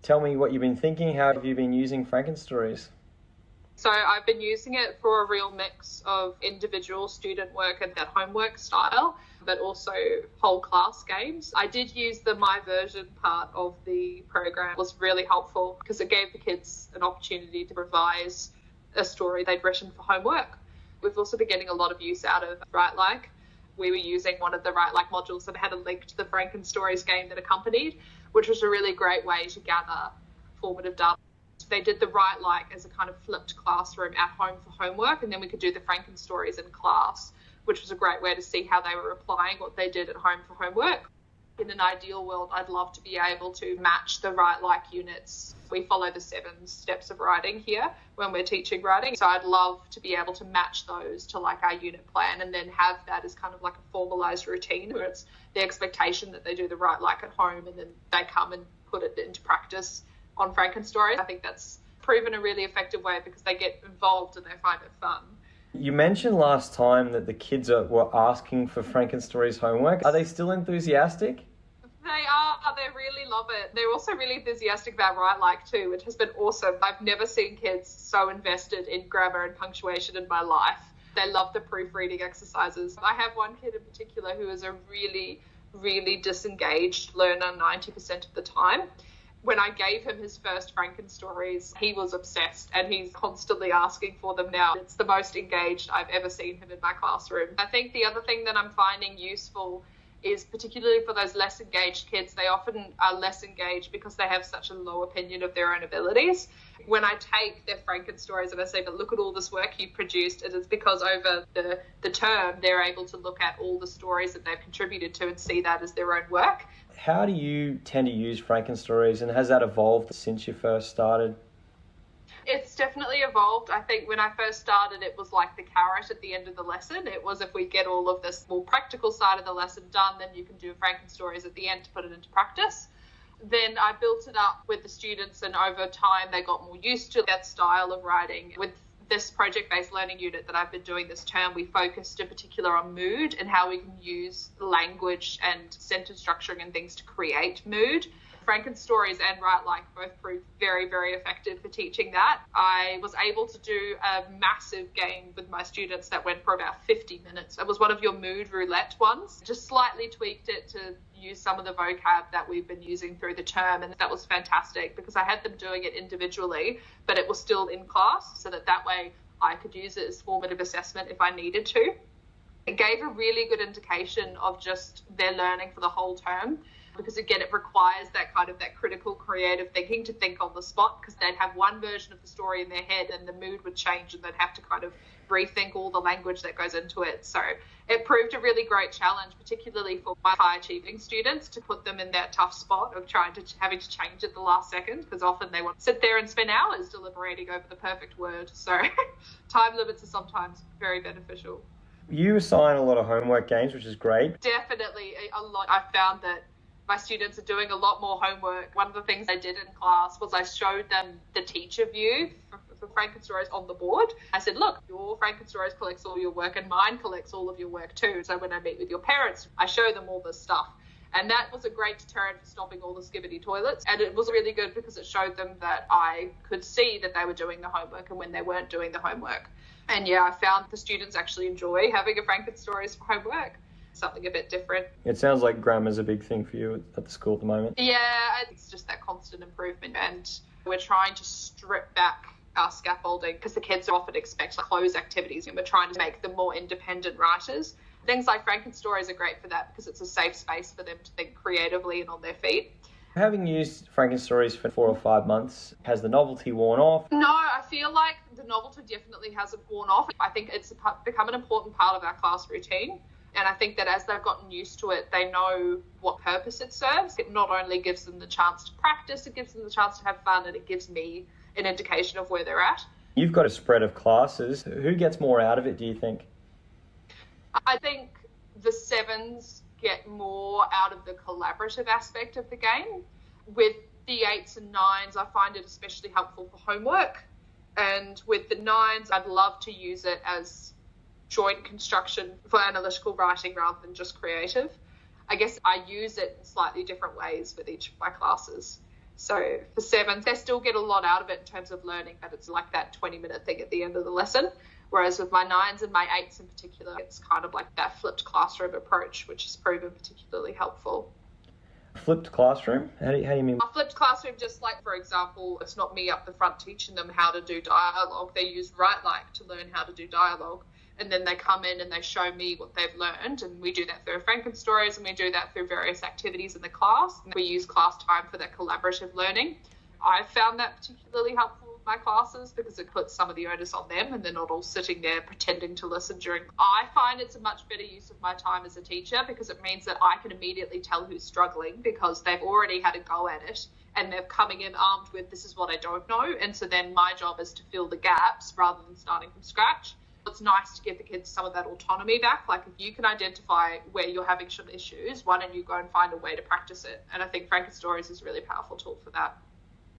Tell me what you've been thinking. How have you been using Frankenstories? So I've been using it for a real mix of individual student work and that homework style, but also whole class games. I did use the My Version part of the program. It was really helpful because it gave the kids an opportunity to revise a story they'd written for homework. We've also been getting a lot of use out of Writelike. We were using one of the Writelike modules that had a link to the Frankenstories game that accompanied, which was a really great way to gather formative data. They did the Writelike as a kind of flipped classroom at home for homework, and then we could do the Frankenstories in class, which was a great way to see how they were applying what they did at home for homework. In an ideal world, I'd love to be able to match the Writelike units. We follow the 7 steps of writing here when we're teaching writing. So I'd love to be able to match those to like our unit plan and then have that as kind of like a formalised routine where it's the expectation that they do the Writelike at home and then they come and put it into practice on Frankenstories. I think that's proven a really effective way because they get involved and they find it fun. You mentioned last time that the kids were asking for Frankenstories homework. Are they still enthusiastic? They are. They really love it. They're also really enthusiastic about Writelike too, which has been awesome. I've never seen kids so invested in grammar and punctuation in my life. They love the proofreading exercises. I have one kid in particular who is a really, really disengaged learner 90% of the time. When I gave him his first Frankenstories, he was obsessed and he's constantly asking for them now. It's the most engaged I've ever seen him in my classroom. I think the other thing that I'm finding useful is particularly for those less engaged kids, they often are less engaged because they have such a low opinion of their own abilities. When I take their Frankenstories and I say, but look at all this work you've produced, it is because over the term, they're able to look at all the stories that they've contributed to and see that as their own work. How do you tend to use Frankenstories, and has that evolved since you first started? It's definitely evolved. I think when I first started, it was like the carrot at the end of the lesson. It was if we get all of this more practical side of the lesson done, then you can do Frankenstories at the end to put it into practice. Then I built it up with the students, and over time they got more used to that style of writing. With this project-based learning unit that I've been doing this term, we focused in particular on mood and how we can use language and sentence structuring and things to create mood. Frankenstories and Writelike both proved very, very effective for teaching that. I was able to do a massive game with my students that went for about 50 minutes. It was one of your mood roulette ones. Just slightly tweaked it to use some of the vocab that we've been using through the term, and that was fantastic because I had them doing it individually, but it was still in class so that way I could use it as formative assessment if I needed to. It gave a really good indication of just their learning for the whole term. Because again, it requires that critical creative thinking to think on the spot, because they'd have one version of the story in their head and the mood would change and they'd have to kind of rethink all the language that goes into it. So it proved a really great challenge, particularly for my high achieving students, to put them in that tough spot of having to change at the last second, because often they want to sit there and spend hours deliberating over the perfect word. So time limits are sometimes very beneficial. You assign a lot of homework games, which is great. Definitely a lot. I found that my students are doing a lot more homework. One of the things I did in class was I showed them the teacher view for Frankenstories on the board. I said, look, your Frankenstories collects all your work and mine collects all of your work too. So when I meet with your parents, I show them all this stuff. And that was a great deterrent for stopping all the skibbity toilets. And it was really good because it showed them that I could see that they were doing the homework and when they weren't doing the homework. And yeah, I found the students actually enjoy having a Frankenstories for homework. Something a bit different. It sounds like grammar's a big thing for you at the school at the moment. Yeah, it's just that constant improvement, and we're trying to strip back our scaffolding because the kids often expect close activities and we're trying to make them more independent writers. Things like Frankenstories are great for that because it's a safe space for them to think creatively and on their feet. Having used Frankenstories for 4 or 5 months, has the novelty worn off? No, I feel like the novelty definitely hasn't worn off. I think it's become an important part of our class routine. And I think that as they've gotten used to it, they know what purpose it serves. It not only gives them the chance to practice, it gives them the chance to have fun, and it gives me an indication of where they're at. You've got a spread of classes. Who gets more out of it, do you think? I think the 7s get more out of the collaborative aspect of the game. With the 8s and 9s, I find it especially helpful for homework. And with the 9s, I'd love to use it as joint construction for analytical writing rather than just creative. I guess I use it in slightly different ways with each of my classes. So for 7s, they still get a lot out of it in terms of learning, but it's like that 20-minute thing at the end of the lesson. Whereas with my 9s and my 8s in particular, it's kind of like that flipped classroom approach, which has proven particularly helpful. Flipped classroom? How do you mean? A flipped classroom, just like, for example, it's not me up the front teaching them how to do dialogue. They use Writelike to learn how to do dialogue. And then they come in and they show me what they've learned. And we do that through Frankenstories, and we do that through various activities in the class. And we use class time for that collaborative learning. I found that particularly helpful with my classes because it puts some of the onus on them and they're not all sitting there pretending to listen during. I find it's a much better use of my time as a teacher because it means that I can immediately tell who's struggling because they've already had a go at it and they're coming in armed with, this is what I don't know. And so then my job is to fill the gaps rather than starting from scratch. It's nice to give the kids some of that autonomy back. Like, if you can identify where you're having some issues, why don't you go and find a way to practice it? And I think Frankenstories is a really powerful tool for that.